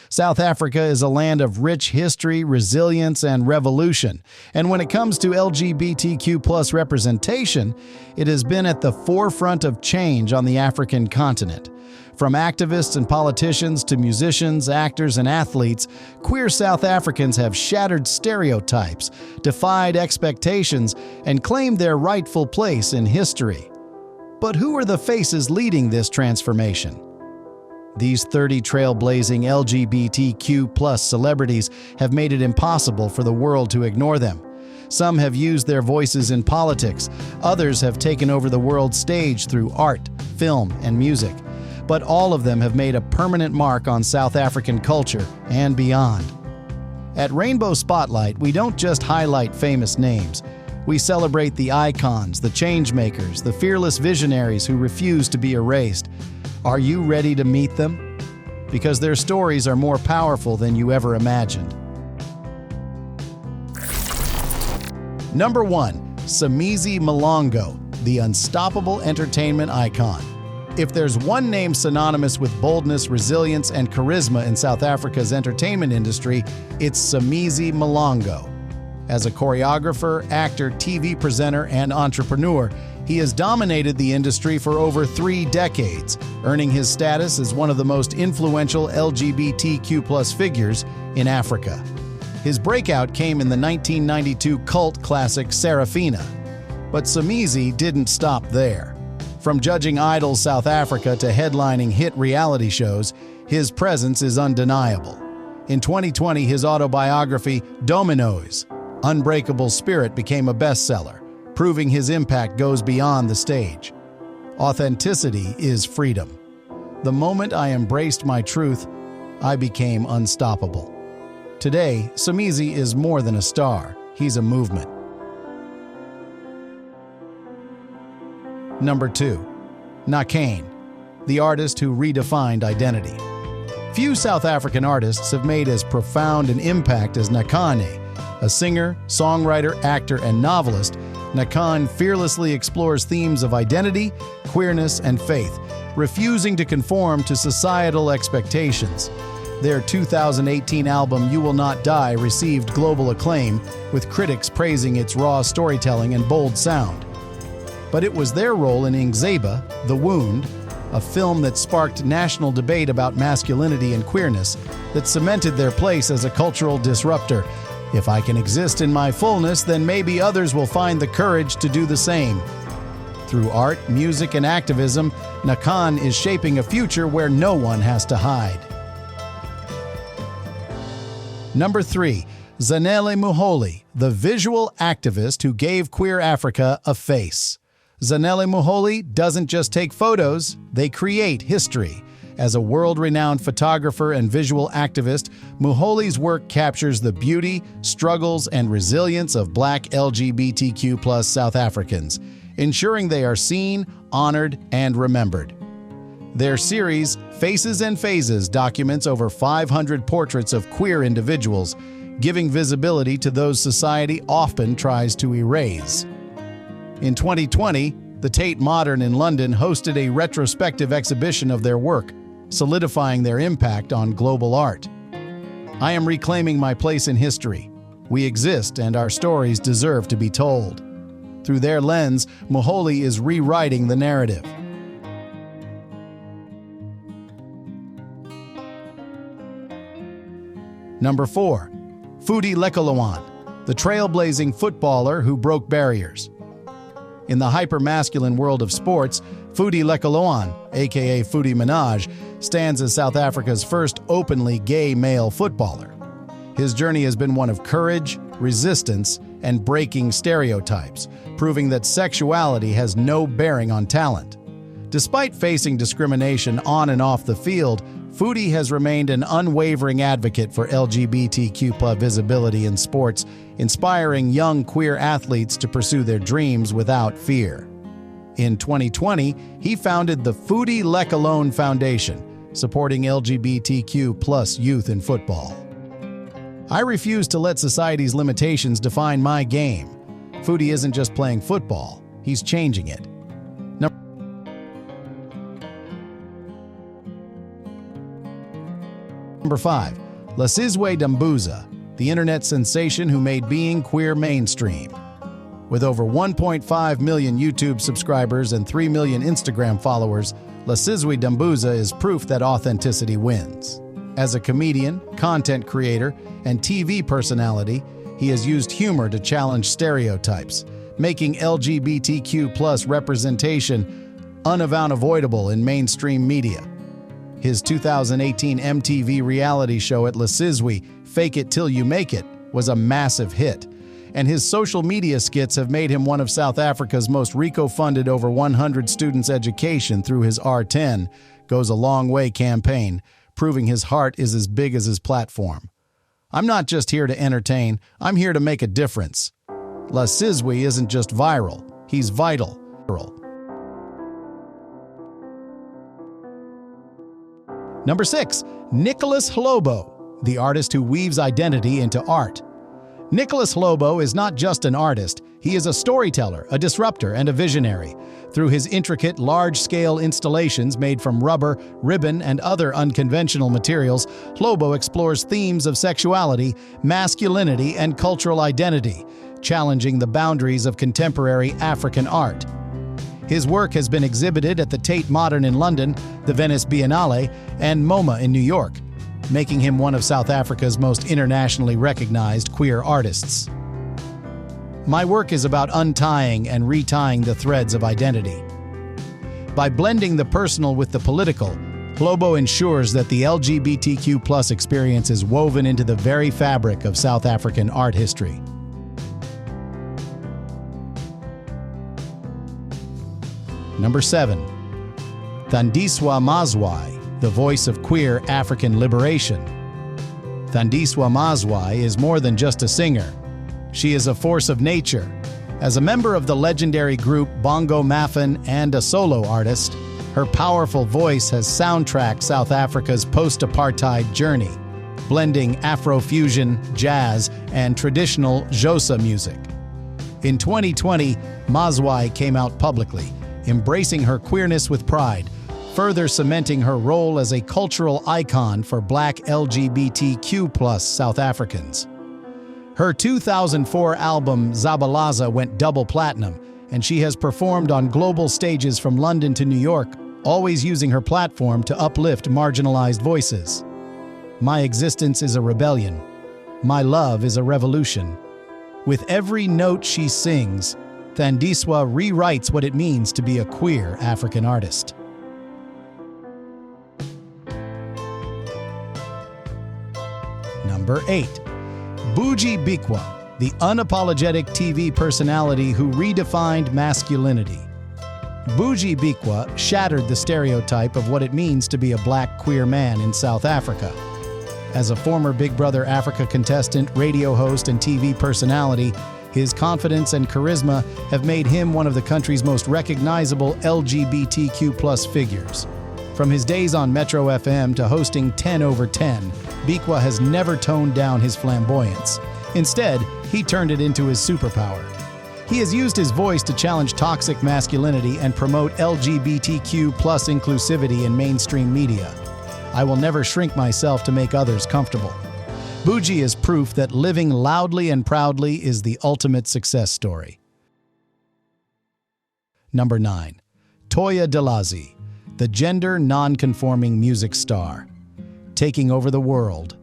South Africa is a land of rich history, resilience, and revolution. And when it comes to LGBTQ+ representation, it has been at the forefront of change on the African continent. From activists and politicians to musicians, actors, and athletes, queer South Africans have shattered stereotypes, defied expectations, and claimed their rightful place in history. But who are the faces leading this transformation? These 30 trailblazing LGBTQ+ celebrities have made it impossible for the world to ignore them. Some have used their voices in politics, others have taken over the world stage through art, film, and music. But all of them have made a permanent mark on South African culture and beyond. At Rainbow Spotlight, we don't just highlight famous names. We celebrate the icons, the changemakers, the fearless visionaries who refuse to be erased. Are you ready to meet them? Because their stories are more powerful than you ever imagined. Number 1. Simizi Malongo, the unstoppable entertainment icon. If there's one name synonymous with boldness, resilience, and charisma in South Africa's entertainment industry, it's Simizi Malongo. As a choreographer, actor, TV presenter, and entrepreneur, he has dominated the industry for over 3 decades, earning his status as one of the most influential LGBTQ+ figures in Africa. His breakout came in the 1992 cult classic Sarafina. But Simizi didn't stop there. From judging Idol South Africa to headlining hit reality shows, his presence is undeniable. In 2020, his autobiography, Dominoes, Unbreakable Spirit, became a bestseller, proving his impact goes beyond the stage. Authenticity is freedom. The moment I embraced my truth, I became unstoppable. Today, Simizi is more than a star, he's a movement. Number 2. Nakane, the artist who redefined identity. Few South African artists have made as profound an impact as Nakane. A singer, songwriter, actor, and novelist, Nakane fearlessly explores themes of identity, queerness, and faith, refusing to conform to societal expectations. Their 2018 album You Will Not Die received global acclaim, with critics praising its raw storytelling and bold sound. But it was their role in Ingzeba, The Wound, a film that sparked national debate about masculinity and queerness, that cemented their place as a cultural disruptor. If I can exist in my fullness, then maybe others will find the courage to do the same. Through art, music, and activism, Nakane is shaping a future where no one has to hide. Number 3. Zanele Muholi, the visual activist who gave queer Africa a face. Zanele Muholi doesn't just take photos, they create history. As a world-renowned photographer and visual activist, Muholi's work captures the beauty, struggles, and resilience of Black LGBTQ+ South Africans, ensuring they are seen, honored, and remembered. Their series, Faces and Phases, documents over 500 portraits of queer individuals, giving visibility to those society often tries to erase. In 2020, the Tate Modern in London hosted a retrospective exhibition of their work, solidifying their impact on global art. I am reclaiming my place in history. We exist and our stories deserve to be told. Through their lens, Muholi is rewriting the narrative. Number 4. Fudi Lekoloane, the trailblazing footballer who broke barriers. In the hyper-masculine world of sports, Fudi Lekoloane, aka Fudi Minaj, stands as South Africa's first openly gay male footballer. His journey has been one of courage, resistance, and breaking stereotypes, proving that sexuality has no bearing on talent. Despite facing discrimination on and off the field, Fudi has remained an unwavering advocate for LGBTQ+ visibility in sports, inspiring young queer athletes to pursue their dreams without fear. In 2020, he founded the Fudi Lekoloane Foundation, supporting LGBTQ+ youth in football. I refuse to let society's limitations define my game. Fudi isn't just playing football, he's changing it. Number 5. Lesizwe Dambuza, the internet sensation who made being queer mainstream. With over 1.5 million YouTube subscribers and 3 million Instagram followers, Lesizwe Dambuza is proof that authenticity wins. As a comedian, content creator, and TV personality, he has used humor to challenge stereotypes, making LGBTQ+ representation unavoidable in mainstream media. His 2018 MTV reality show at Lesizwe, Fake It Till You Make It, was a massive hit, and his social media skits have made him one of South Africa's most RICO-funded over 100 students' education through his R10 Goes a Long Way campaign, proving his heart is as big as his platform. I'm not just here to entertain, I'm here to make a difference. Lesizwe isn't just viral, he's vital. Number 6. Nicholas Hlobo, the artist who weaves identity into art. Nicholas Hlobo is not just an artist, he is a storyteller, a disruptor, and a visionary. Through his intricate, large-scale installations made from rubber, ribbon, and other unconventional materials, Hlobo explores themes of sexuality, masculinity, and cultural identity, challenging the boundaries of contemporary African art. His work has been exhibited at the Tate Modern in London, the Venice Biennale, and MoMA in New York, making him one of South Africa's most internationally recognized queer artists. My work is about untying and retying the threads of identity. By blending the personal with the political, Hlobo ensures that the LGBTQ+ experience is woven into the very fabric of South African art history. Number 7. Thandiswa Mazwai, the voice of queer African liberation. Thandiswa Mazwai is more than just a singer. She is a force of nature. As a member of the legendary group Bongo Maffin and a solo artist, her powerful voice has soundtracked South Africa's post-apartheid journey, blending Afrofusion, jazz, and traditional Xhosa music. In 2020, Mazwai came out publicly, embracing her queerness with pride, further cementing her role as a cultural icon for Black LGBTQ+ South Africans. Her 2004 album Zabalaza went double platinum, and she has performed on global stages from London to New York, always using her platform to uplift marginalized voices. My existence is a rebellion. My love is a revolution. With every note she sings, Thandiswa rewrites what it means to be a queer African artist. Number 8. Buji Bikwa, the unapologetic TV personality who redefined masculinity. Buji Bikwa shattered the stereotype of what it means to be a black queer man in South Africa. As a former Big Brother Africa contestant, radio host, and TV personality, his confidence and charisma have made him one of the country's most recognizable LGBTQ+ figures. From his days on Metro FM to hosting 10 over 10, Bikwa has never toned down his flamboyance. Instead, he turned it into his superpower. He has used his voice to challenge toxic masculinity and promote LGBTQ+ inclusivity in mainstream media. I will never shrink myself to make others comfortable. Buji is proof that living loudly and proudly is the ultimate success story. Number 9. Toya Delazi, the gender non-conforming music star, taking over the world.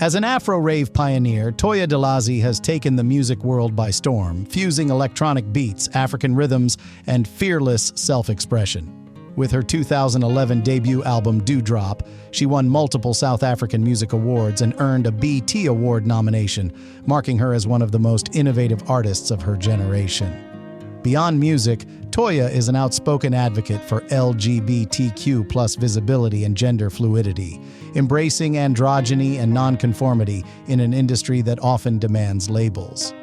As an Afro-rave pioneer, Toya Delazi has taken the music world by storm, fusing electronic beats, African rhythms, and fearless self-expression. With her 2011 debut album Dewdrop, she won multiple South African Music Awards and earned a BT Award nomination, marking her as one of the most innovative artists of her generation. Beyond music, Toya is an outspoken advocate for LGBTQ+ visibility and gender fluidity, embracing androgyny and nonconformity in an industry that often demands labels.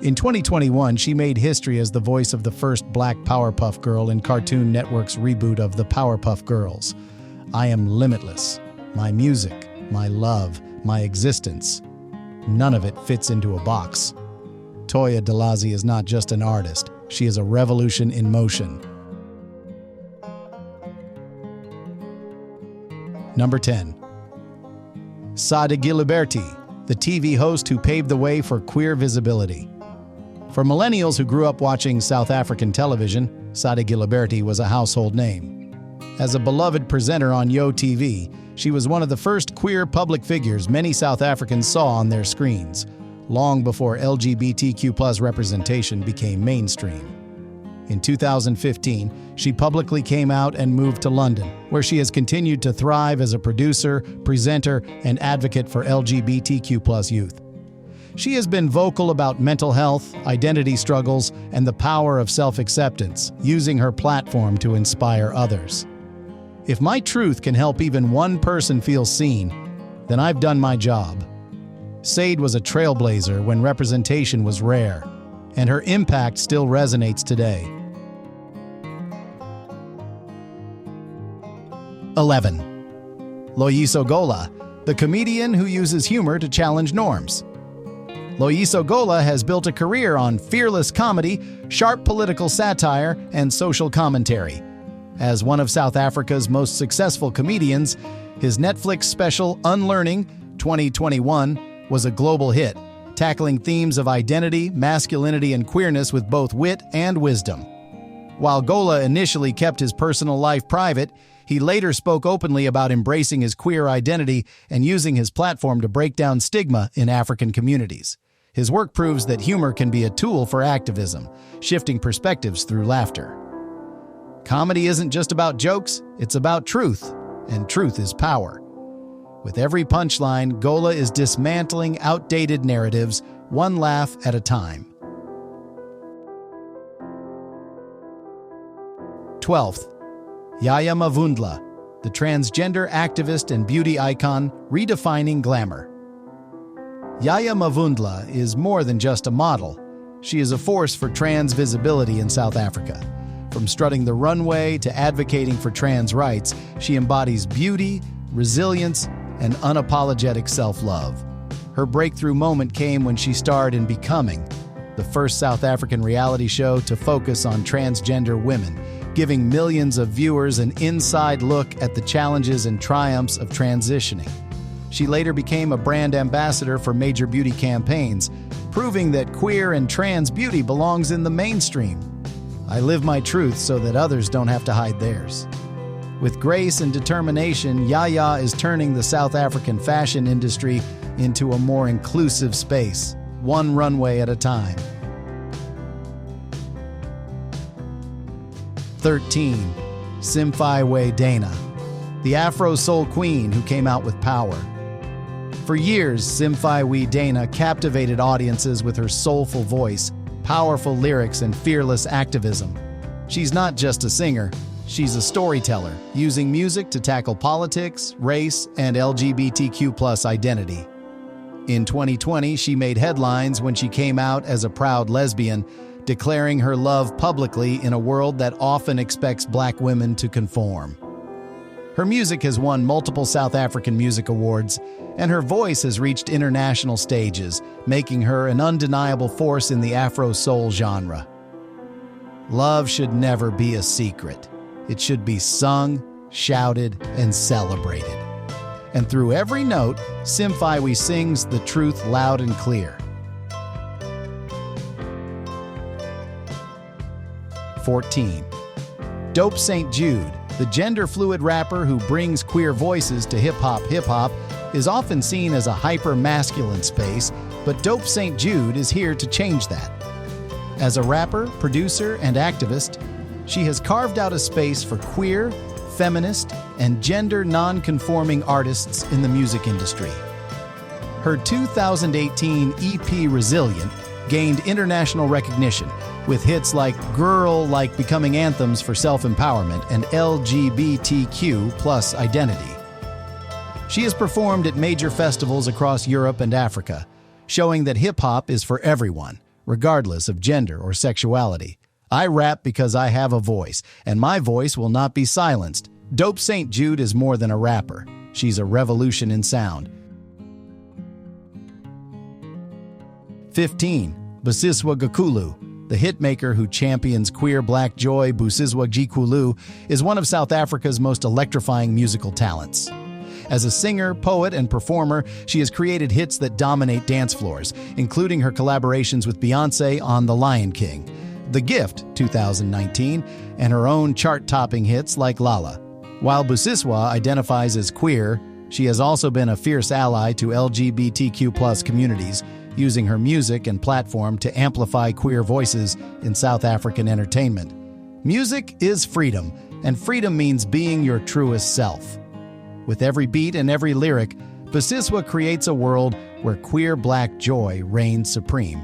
In 2021, she made history as the voice of the first Black Powerpuff Girl in Cartoon Network's reboot of The Powerpuff Girls. I am limitless. My music, my love, my existence. None of it fits into a box. Toya Delazi is not just an artist, she is a revolution in motion. Number 10. Sada Giliberti, the TV host who paved the way for queer visibility. For millennials who grew up watching South African television, Sada Giliberti was a household name. As a beloved presenter on Yo TV, she was one of the first queer public figures many South Africans saw on their screens, long before LGBTQ+ representation became mainstream. In 2015, she publicly came out and moved to London, where she has continued to thrive as a producer, presenter, and advocate for LGBTQ+ youth. She has been vocal about mental health, identity struggles, and the power of self-acceptance, using her platform to inspire others. If my truth can help even one person feel seen, then I've done my job. Sade was a trailblazer when representation was rare, and her impact still resonates today. 11. Loyiso Gola, the comedian who uses humor to challenge norms. Loyiso Gola has built a career on fearless comedy, sharp political satire, and social commentary. As one of South Africa's most successful comedians, his Netflix special Unlearning 2021 was a global hit, tackling themes of identity, masculinity, and queerness with both wit and wisdom. While Gola initially kept his personal life private, he later spoke openly about embracing his queer identity and using his platform to break down stigma in African communities. His work proves that humor can be a tool for activism, shifting perspectives through laughter. Comedy isn't just about jokes, it's about truth, and truth is power. With every punchline, Gola is dismantling outdated narratives, one laugh at a time. 12th. Yaya Mavundla, the transgender activist and beauty icon redefining glamour. Yaya Mavundla is more than just a model. She is a force for trans visibility in South Africa. From strutting the runway to advocating for trans rights, she embodies beauty, resilience, and unapologetic self-love. Her breakthrough moment came when she starred in Becoming, the first South African reality show to focus on transgender women, giving millions of viewers an inside look at the challenges and triumphs of transitioning. She later became a brand ambassador for major beauty campaigns, proving that queer and trans beauty belongs in the mainstream. I live my truth so that others don't have to hide theirs. With grace and determination, Yaya is turning the South African fashion industry into a more inclusive space, one runway at a time. 13. Simfaiwe Dana, the Afro soul queen who came out with power. For years, Simfaiwe Dana captivated audiences with her soulful voice, powerful lyrics, and fearless activism. She's not just a singer, she's a storyteller, using music to tackle politics, race, and LGBTQ+ identity. In 2020, she made headlines when she came out as a proud lesbian, declaring her love publicly in a world that often expects Black women to conform. Her music has won multiple South African music awards, and her voice has reached international stages, making her an undeniable force in the Afro soul genre. Love should never be a secret. It should be sung, shouted, and celebrated. And through every note, Simfaiwe sings the truth loud and clear. 14. Dope St. Jude, the gender-fluid rapper who brings queer voices to hip-hop, is often seen as a hyper-masculine space, but Dope St. Jude is here to change that. As a rapper, producer, and activist, she has carved out a space for queer, feminist, and gender non-conforming artists in the music industry. Her 2018 EP Resilient gained international recognition, with hits like Girl Like becoming anthems for self-empowerment and LGBTQ+ identity. She has performed at major festivals across Europe and Africa, showing that hip-hop is for everyone, regardless of gender or sexuality. I rap because I have a voice, and my voice will not be silenced. Dope St. Jude is more than a rapper. She's a revolution in sound. 15. Busiswa Gakulu, the hitmaker who champions queer Black joy. Busiswa Gikulu is one of South Africa's most electrifying musical talents. As a singer, poet, and performer, she has created hits that dominate dance floors, including her collaborations with Beyoncé on The Lion King, The Gift 2019, and her own chart-topping hits like Lala. While Busiswa identifies as queer, she has also been a fierce ally to LGBTQ+ communities, using her music and platform to amplify queer voices in South African entertainment. Music is freedom, and freedom means being your truest self. With every beat and every lyric, Busiswa creates a world where queer black joy reigns supreme.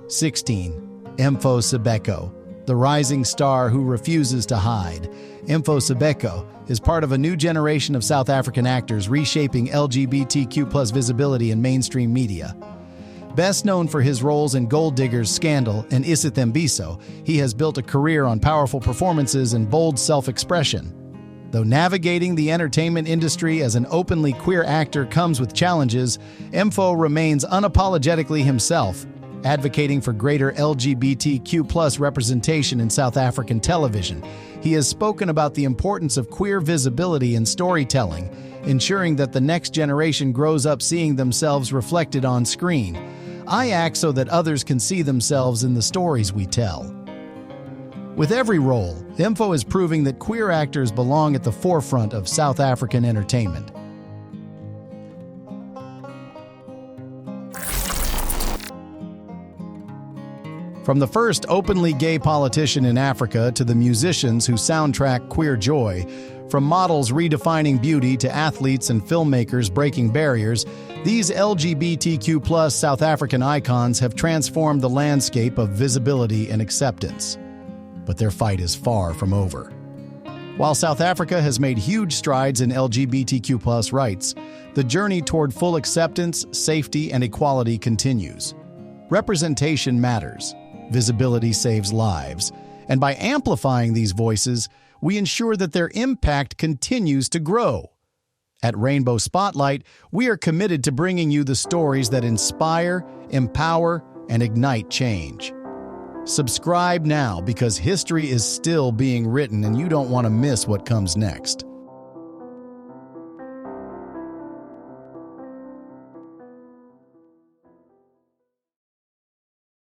(16) Mfo Sibeko, the rising star who refuses to hide. Mfo Sibeko is part of a new generation of South African actors reshaping LGBTQ+ visibility in mainstream media. Best known for his roles in Gold Diggers, Scandal, and Isithembiso, he has built a career on powerful performances and bold self-expression. Though navigating the entertainment industry as an openly queer actor comes with challenges, Mfo remains unapologetically himself, advocating for greater LGBTQ+ representation in South African television. He has spoken about the importance of queer visibility in storytelling, ensuring that the next generation grows up seeing themselves reflected on screen. I act so that others can see themselves in the stories we tell. With every role, Mfo is proving that queer actors belong at the forefront of South African entertainment. From the first openly gay politician in Africa to the musicians who soundtrack queer joy, from models redefining beauty to athletes and filmmakers breaking barriers, these LGBTQ+ South African icons have transformed the landscape of visibility and acceptance. But their fight is far from over. While South Africa has made huge strides in LGBTQ+ rights, the journey toward full acceptance, safety, and equality continues. Representation matters. Visibility saves lives, and by amplifying these voices, we ensure that their impact continues to grow. At Rainbow Spotlight, we are committed to bringing you the stories that inspire, empower, and ignite change. Subscribe now because history is still being written and you don't want to miss what comes next.